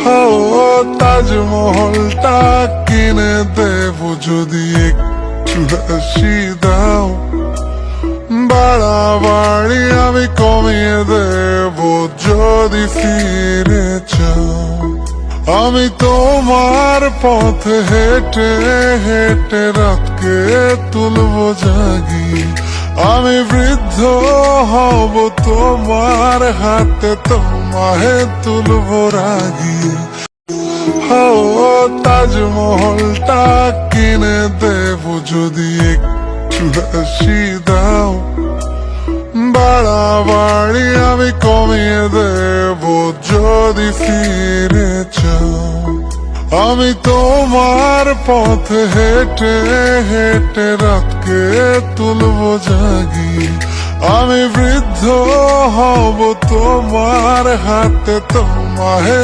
ও তাজমহলটা কিনে দেব যদি একটু হাসি দাও, বাড়াবাড়ি আমি কমিয়ে দেব যদি ফিরে চাও। আমি তোমার পথে হেঁটে হেঁটে রাতকে তুলবো জাগিয়ে, আমি বৃদ্ধ হব তোমার হাতে, তোমাহে তুলবো রাগিয়ে। ও তাজমহলটা কিনে দেব যদি একটু হাসি দাও, বাড়াবাড়ি আমি কমিয়ে দেব যদি ফিরে চাও। আমি তোমার পথে হেঁটে হেঁটে রাতকে তুলবো জাগিয়ে, আমি বৃদ্ধ হব তোমার হাতে, তোমাহে